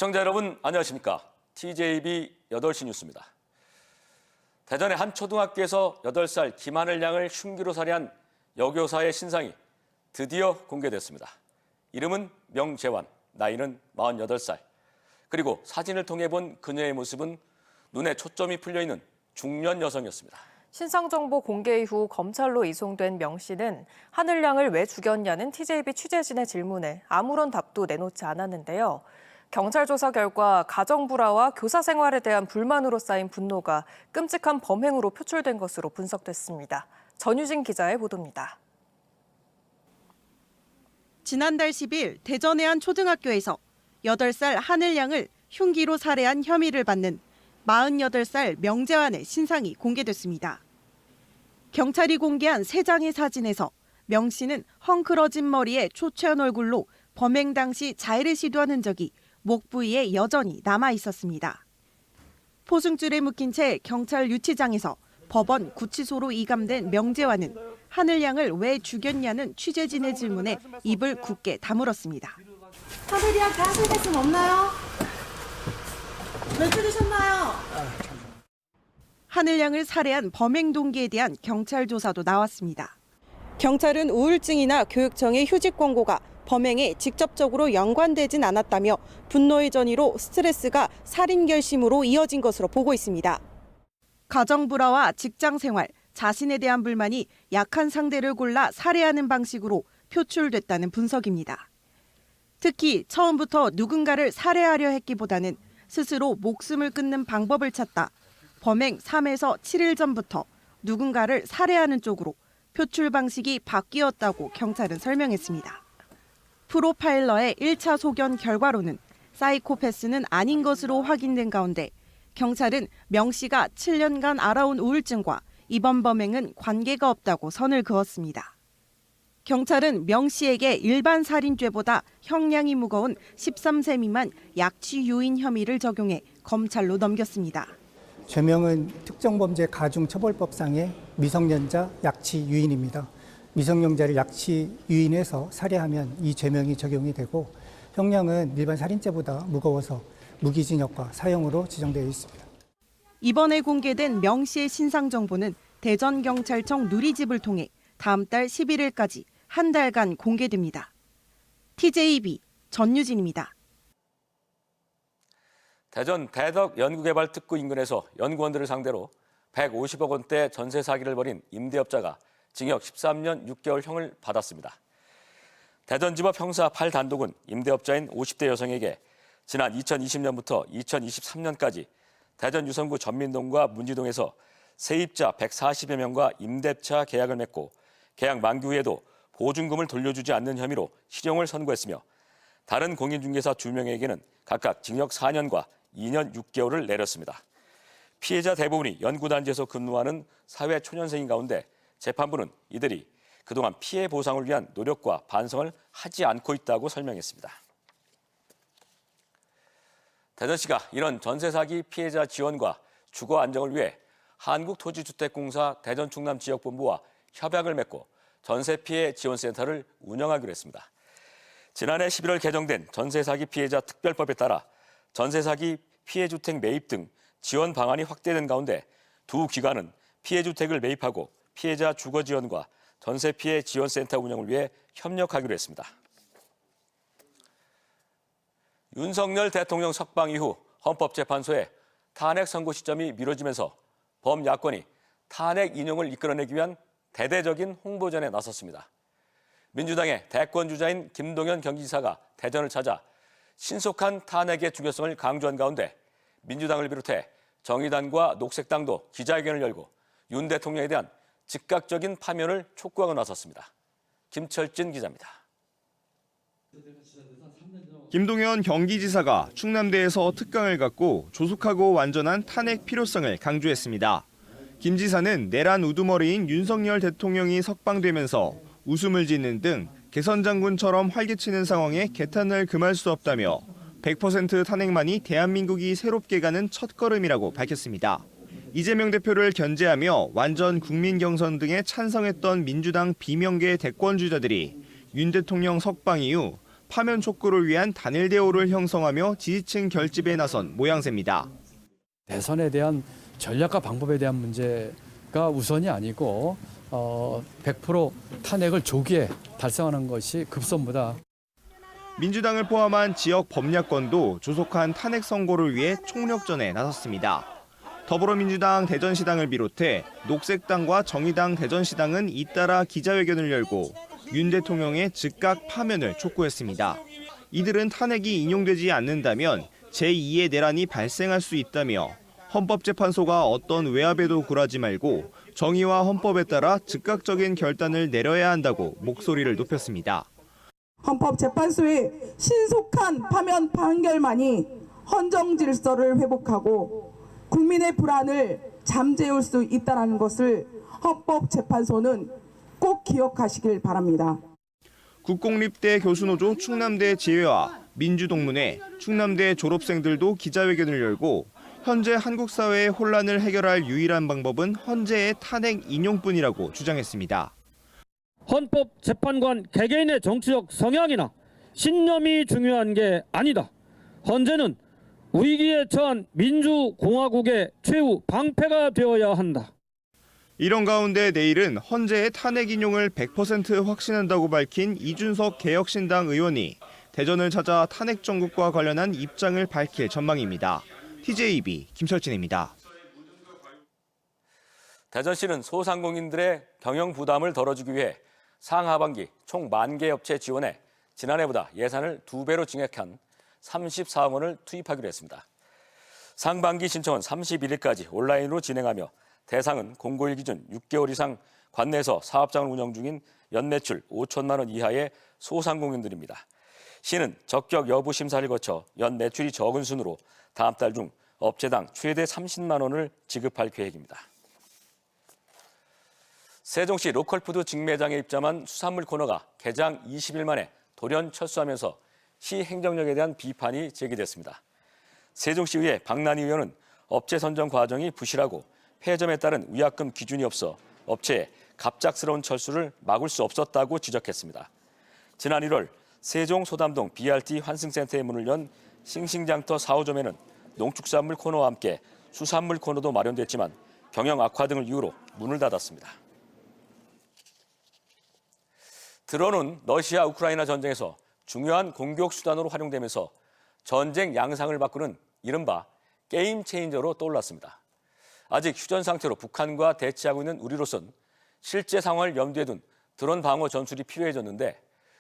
시청자 여러분 안녕하십니까? TJB 8시 뉴스입니다. 대전의 한 초등학교에서 8살 김하늘 양을 흉기로 살해한 여교사의 신상이 드디어 공개됐습니다. 이름은 명재환, 나이는 48살. 그리고 사진을 통해 본 그녀의 모습은 눈에 초점이 풀려있는 중년 여성이었습니다. 신상정보 공개 이후 검찰로 이송된 명 씨는 하늘 양을 왜 죽였냐는 TJB 취재진의 질문에 아무런 답도 내놓지 않았는데요. 경찰 조사 결과 가정 불화와 교사 생활에 대한 불만으로 쌓인 분노가 끔찍한 범행으로 표출된 것으로 분석됐습니다. 전유진 기자의 보도입니다. 지난달 10일 대전의 한 초등학교에서 8살 하늘 양을 흉기로 살해한 혐의를 받는 48살 명재환의 신상이 공개됐습니다. 경찰이 공개한 3장의 사진에서 명 씨는 헝클어진 머리에 초췌한 얼굴로 범행 당시 자해를 시도한 흔적이 목 부위에 여전히 남아 있었습니다. 포승줄에 묶인 채 경찰 유치장에서 법원 구치소로 이감된 명재환은 하늘 양을 왜 죽였냐는 취재진의 질문에 입을 굳게 다물었습니다. 하늘이한테 하실 말씀 없나요? 왜 죽이셨나요? 하늘 양을 살해한 범행 동기에 대한 경찰 조사도 나왔습니다. 경찰은 우울증이나 교육청의 휴직 권고가 범행에 직접적으로 연관되진 않았다며 분노의 전이로 스트레스가 살인 결심으로 이어진 것으로 보고 있습니다. 가정 불화와 직장 생활, 자신에 대한 불만이 약한 상대를 골라 살해하는 방식으로 표출됐다는 분석입니다. 특히 처음부터 누군가를 살해하려 했기보다는 스스로 목숨을 끊는 방법을 찾다. 범행 3에서 7일 전부터 누군가를 살해하는 쪽으로 표출 방식이 바뀌었다고 경찰은 설명했습니다. 프로파일러의 1차 소견 결과로는 사이코패스는 아닌 것으로 확인된 가운데 경찰은 명 씨가 7년간 알아온 우울증과 이번 범행은 관계가 없다고 선을 그었습니다. 경찰은 명 씨에게 일반 살인죄보다 형량이 무거운 13세 미만 약취 유인 혐의를 적용해 검찰로 넘겼습니다. 죄명은 특정범죄 가중처벌법상의 미성년자 약취 유인입니다. 미성년자를 약취 유인해서 살해하면 이 죄명이 적용이 되고 형량은 일반 살인죄보다 무거워서 무기징역과 사형으로 지정되어 있습니다. 이번에 공개된 명 씨의 신상 정보는 대전경찰청 누리집을 통해 다음 달 11일까지 한 달간 공개됩니다. TJB 전유진입니다. 대전 대덕 연구개발특구 인근에서 연구원들을 상대로 150억 원대 전세 사기를 벌인 임대업자가 징역 13년 6개월형을 받았습니다. 대전지법 형사 8단독은 임대업자인 50대 여성에게 지난 2020년부터 2023년까지 대전 유성구 전민동과 문지동에서 세입자 140여 명과 임대차 계약을 맺고 계약 만기 후에도 보증금을 돌려주지 않는 혐의로 실형을 선고했으며 다른 공인중개사 2명에게는 각각 징역 4년과 2년 6개월을 내렸습니다. 피해자 대부분이 연구단지에서 근무하는 사회초년생인 가운데 재판부는 이들이 그동안 피해 보상을 위한 노력과 반성을 하지 않고 있다고 설명했습니다. 대전시가 이런 전세 사기 피해자 지원과 주거 안정을 위해 한국토지주택공사 대전충남지역본부와 협약을 맺고 전세 피해 지원센터를 운영하기로 했습니다. 지난해 11월 개정된 전세 사기 피해자 특별법에 따라 전세 사기 피해 주택 매입 등 지원 방안이 확대된 가운데 두 기관은 피해 주택을 매입하고 피해자 주거 지원과 전세 피해 지원센터 운영을 위해 협력하기로 했습니다. 윤석열 대통령 석방 이후 헌법재판소에 탄핵 선고 시점이 미뤄지면서 범야권이 탄핵 인용을 이끌어내기 위한 대대적인 홍보전에 나섰습니다. 민주당의 대권주자인 김동연 경기지사가 대전을 찾아 신속한 탄핵의 중요성을 강조한 가운데 민주당을 비롯해 정의당과 녹색당도 기자회견을 열고 윤 대통령에 대한 즉각적인 파면을 촉구하고 나섰습니다. 김철진 기자입니다. 김동연 경기지사가 충남대에서 특강을 갖고 조속하고 완전한 탄핵 필요성을 강조했습니다. 김 지사는 내란 우두머리인 윤석열 대통령이 석방되면서 웃음을 짓는 등 개선장군처럼 활개치는 상황에 개탄을 금할 수 없다며 100% 탄핵만이 대한민국이 새롭게 가는 첫걸음이라고 밝혔습니다. 이재명 대표를 견제하며 완전 국민 경선 등에 찬성했던 민주당 비명계 대권주자들이 윤 대통령 석방 이후 파면 촉구를 위한 단일 대오를 형성하며 지지층 결집에 나선 모양새입니다. 대선에 대한 전략과 방법에 대한 문제가 우선이 아니고 100% 탄핵을 조기에 달성하는 것이 급선무다. 민주당을 포함한 지역 범야권도 조속한 탄핵 선고를 위해 총력전에 나섰습니다. 더불어민주당 대전시당을 비롯해 녹색당과 정의당 대전시당은 잇따라 기자회견을 열고 윤 대통령의 즉각 파면을 촉구했습니다. 이들은 탄핵이 인용되지 않는다면 제2의 내란이 발생할 수 있다며 헌법재판소가 어떤 외압에도 굴하지 말고 정의와 헌법에 따라 즉각적인 결단을 내려야 한다고 목소리를 높였습니다. 헌법재판소의 신속한 파면 판결만이 헌정 질서를 회복하고 국민의 불안을 잠재울 수 있다는 것을 헌법재판소는 꼭 기억하시길 바랍니다. 국공립대 교수노조 충남대 지회와 민주동문회, 충남대 졸업생들도 기자회견을 열고 현재 한국 사회의 혼란을 해결할 유일한 방법은 헌재의 탄핵 인용뿐이라고 주장했습니다. 헌법재판관 개개인의 정치적 성향이나 신념이 중요한 게 아니다. 헌재는 위기에 처한 민주공화국의 최후 방패가 되어야 한다. 이런 가운데 내일은 헌재의 탄핵 인용을 100% 확신한다고 밝힌 이준석 개혁신당 의원이 대전을 찾아 탄핵 정국과 관련한 입장을 밝힐 전망입니다. TJB 김철진입니다. 대전시는 소상공인들의 경영 부담을 덜어주기 위해 상하반기 총 10,000개 업체 지원에 지난해보다 예산을 2배로 증액한 34억 원을 투입하기로 했습니다. 상반기 신청은 31일까지 온라인으로 진행하며 대상은 공고일 기준 6개월 이상 관내에서 사업장을 운영 중인 연매출 5천만 원 이하의 소상공인들입니다. 시는 적격 여부 심사를 거쳐 연매출이 적은 순으로 다음 달 중 업체당 최대 30만 원을 지급할 계획입니다. 세종시 로컬푸드 직매장에 입점한 수산물 코너가 개장 20일 만에 돌연 철수하면서 시 행정력에 대한 비판이 제기됐습니다. 세종시의회 박난희 의원은 업체 선정 과정이 부실하고 폐점에 따른 위약금 기준이 없어 업체의 갑작스러운 철수를 막을 수 없었다고 지적했습니다. 지난 1월 세종 소담동 BRT 환승센터의 문을 연 싱싱장터 4호점에는 농축산물 코너와 함께 수산물 코너도 마련됐지만 경영 악화 등을 이유로 문을 닫았습니다. 드론은 러시아 우크라이나 전쟁에서 중요한 공격 수단으로 활용되면서 전쟁 양상을 바꾸는 이른바 게임 체인저로 떠올랐습니다. 아직 휴전 상태로 북한과 대치하고 있는 우리로선 실제 상황을 염두에 둔 드론 방어 전술이 필요해졌는데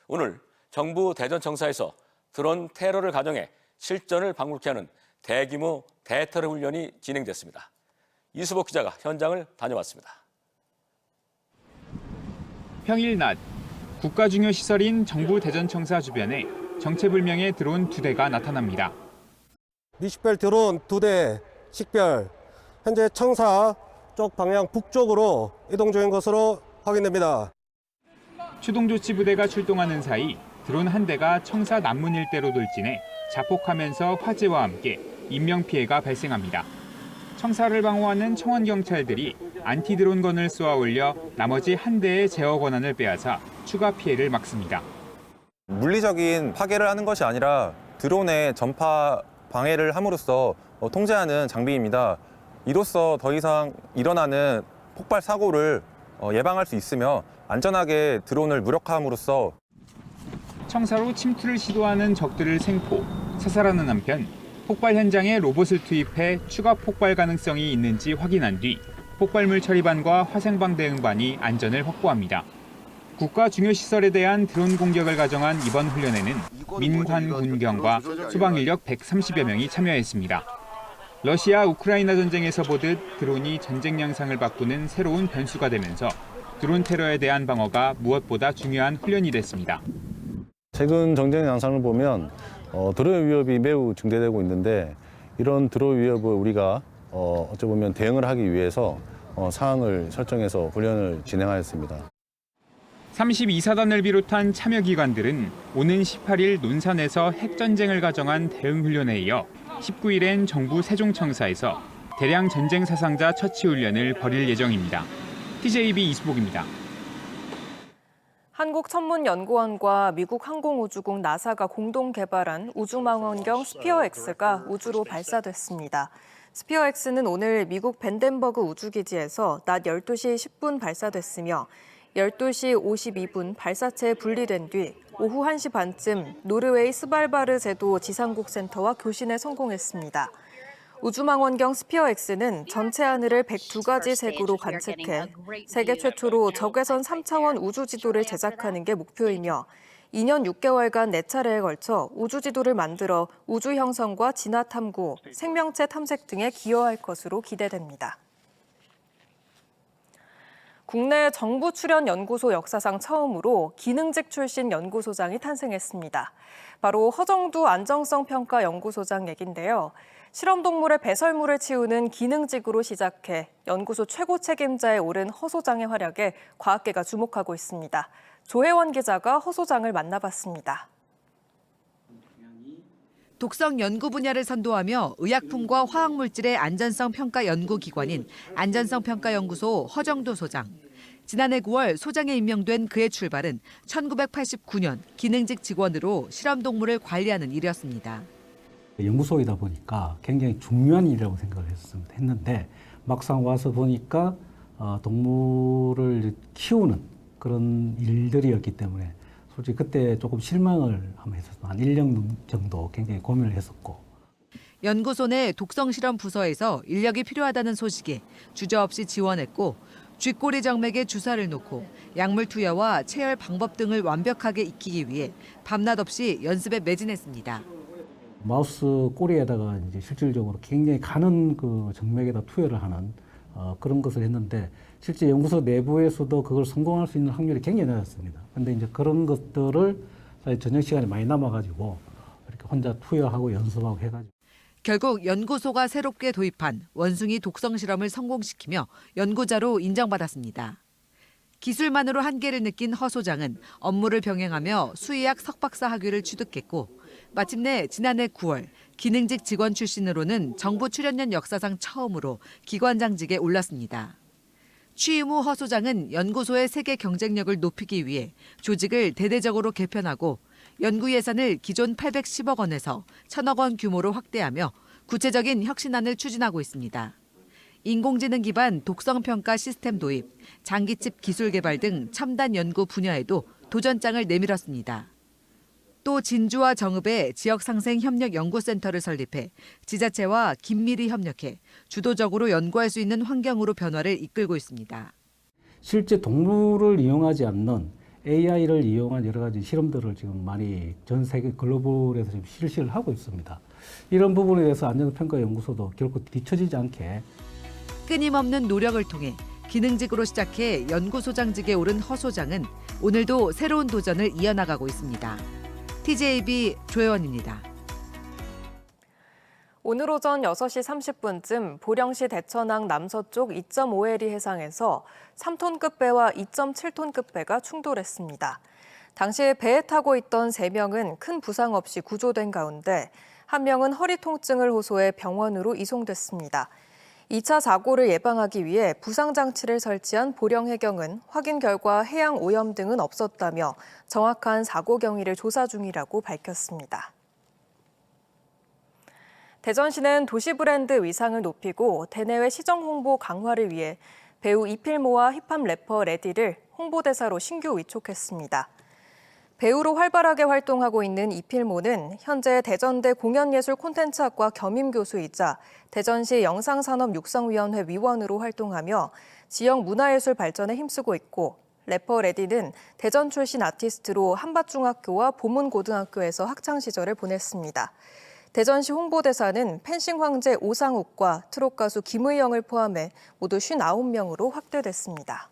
오늘 정부 대전청사에서 드론 테러를 가정해 실전을 방불케 하는 대규모 대테러 훈련이 진행됐습니다. 이수복 기자가 현장을 다녀왔습니다. 평일 낮 국가 중요 시설인 정부 대전청사 주변에 정체불명의 드론 2대가 나타납니다. 미식별 드론 2대 식별, 현재 청사 쪽 방향 북쪽으로 이동 중인 것으로 확인됩니다. 추동조치 부대가 출동하는 사이 드론 한 대가 청사 남문 일대로 돌진해 자폭하면서 화재와 함께 인명피해가 발생합니다. 청사를 방어하는 청원경찰들이 안티드론건을 쏘아 올려 나머지 한 대의 제어 권한을 빼앗아 추가 피해를 막습니다. 물리적인 파괴를 하는 것이 아니라 드론의 전파 방해를 함으로써 통제하는 장비입니다. 이로써 더 이상 일어나는 폭발 사고를 예방할 수 있으며 안전하게 드론을 무력화함으로써 청사로 침투를 시도하는 적들을 생포, 사살하는 한편 폭발 현장에 로봇을 투입해 추가 폭발 가능성이 있는지 확인한 뒤 폭발물 처리반과 화생방 대응반이 안전을 확보합니다. 국가 중요 시설에 대한 드론 공격을 가정한 이번 훈련에는 민관 군경과 소방 인력 130여 명이 참여했습니다. 러시아 우크라이나 전쟁에서 보듯 드론이 전쟁 양상을 바꾸는 새로운 변수가 되면서 드론 테러에 대한 방어가 무엇보다 중요한 훈련이 됐습니다. 최근 전쟁 양상을 보면 드론 위협이 매우 증대되고 있는데 이런 드론 위협을 우리가 어찌 보면 대응을 하기 위해서 사항을 설정해서 훈련을 진행하였습니다. 32사단을 비롯한 참여기관들은 오는 18일 논산에서 핵전쟁을 가정한 대응훈련에 이어 19일엔 정부 세종청사에서 대량 전쟁 사상자 처치 훈련을 벌일 예정입니다. TJB 이수복입니다. 한국천문연구원과 미국 항공우주국 나사가 공동 개발한 우주망원경 스피어X가 우주로 발사됐습니다. 스피어X는 오늘 미국 벤덴버그 우주기지에서 낮 12시 10분 발사됐으며 12시 52분 발사체에 분리된 뒤 오후 1시 반쯤 노르웨이 스발바르 제도 지상국 센터와 교신에 성공했습니다. 우주망원경 스피어X는 전체 하늘을 102가지 색으로 관측해 세계 최초로 적외선 3차원 우주지도를 제작하는 게 목표이며 2년 6개월간 4차례에 걸쳐 우주지도를 만들어 우주 형성과 진화 탐구, 생명체 탐색 등에 기여할 것으로 기대됩니다. 국내 정부 출연 연구소 역사상 처음으로 기능직 출신 연구소장이 탄생했습니다. 바로 허정두 안정성평가 연구소장 얘긴데요. 실험동물의 배설물을 치우는 기능직으로 시작해 연구소 최고 책임자에 오른 허 소장의 활약에 과학계가 주목하고 있습니다. 조혜원 기자가 허 소장을 만나봤습니다. 독성 연구 분야를 선도하며 의약품과 화학물질의 안전성 평가 연구기관인 안전성평가연구소 허정두 소장. 지난해 9월 소장에 임명된 그의 출발은 1989년 기능직 직원으로 실험동물을 관리하는 일이었습니다. 연구소이다 보니까 굉장히 중요한 일이라고 생각을 했는데 막상 와서 보니까 동물을 키우는 그런 일들이었기 때문에 솔직히 그때 조금 실망을 한번 했었어요. 한 1년 정도 굉장히 고민을 했었고. 연구소 내 독성 실험 부서에서 인력이 필요하다는 소식에 주저없이 지원했고 쥐꼬리 정맥에 주사를 놓고 약물 투여와 체열 방법 등을 완벽하게 익히기 위해 밤낮 없이 연습에 매진했습니다. 마우스 꼬리에다가 이제 실질적으로 굉장히 가는 그 정맥에다 투여를 하는 그런 것을 했는데 실제 연구소 내부에서도 그걸 성공할 수 있는 확률이 굉장히 낮았습니다. 그런데 이제 그런 것들을 사실 저녁 시간이 많이 남아가지고 이렇게 혼자 투여하고 연습하고 해가지고. 결국 연구소가 새롭게 도입한 원숭이 독성 실험을 성공시키며 연구자로 인정받았습니다. 기술만으로 한계를 느낀 허 소장은 업무를 병행하며 수의학 석박사 학위를 취득했고 마침내 지난해 9월 기능직 직원 출신으로는 정부 출연연 역사상 처음으로 기관장직에 올랐습니다. 취임 후 허 소장은 연구소의 세계 경쟁력을 높이기 위해 조직을 대대적으로 개편하고 연구 예산을 기존 810억 원에서 1,000억 원 규모로 확대하며 구체적인 혁신안을 추진하고 있습니다. 인공지능 기반 독성평가 시스템 도입, 장기칩 기술 개발 등 첨단 연구 분야에도 도전장을 내밀었습니다. 또 진주와 정읍에 지역상생협력연구센터를 설립해 지자체와 긴밀히 협력해 주도적으로 연구할 수 있는 환경으로 변화를 이끌고 있습니다. 실제 동물을 이용하지 않는 AI를 이용한 여러 가지 실험들을 지금 많이 전 세계 글로벌에서 지금 실시를 하고 있습니다. 이런 부분에 대해서 안전평가연구소도 결코 뒤처지지 않게 끊임없는 노력을 통해 기능직으로 시작해 연구소장직에 오른 허 소장은 오늘도 새로운 도전을 이어나가고 있습니다. TJB 조혜원입니다. 오늘 오전 6시 30분쯤 보령시 대천항 남서쪽 2.5해리 해상에서 3톤급 배와 2.7톤급 배가 충돌했습니다. 당시 배에 타고 있던 3명은 큰 부상 없이 구조된 가운데 1명은 허리 통증을 호소해 병원으로 이송됐습니다. 2차 사고를 예방하기 위해 부상장치를 설치한 보령해경은 확인 결과 해양 오염 등은 없었다며 정확한 사고 경위를 조사 중이라고 밝혔습니다. 대전시는 도시 브랜드 위상을 높이고 대내외 시정 홍보 강화를 위해 배우 이필모와 힙합 래퍼 레디를 홍보대사로 신규 위촉했습니다. 배우로 활발하게 활동하고 있는 이필모는 현재 대전대 공연예술 콘텐츠학과 겸임교수이자 대전시 영상산업육성위원회 위원으로 활동하며 지역 문화예술 발전에 힘쓰고 있고 래퍼 레디는 대전 출신 아티스트로 한밭중학교와 보문고등학교에서 학창시절을 보냈습니다. 대전시 홍보대사는 펜싱 황제 오상욱과 트롯 가수 김의영을 포함해 모두 59명으로 확대됐습니다.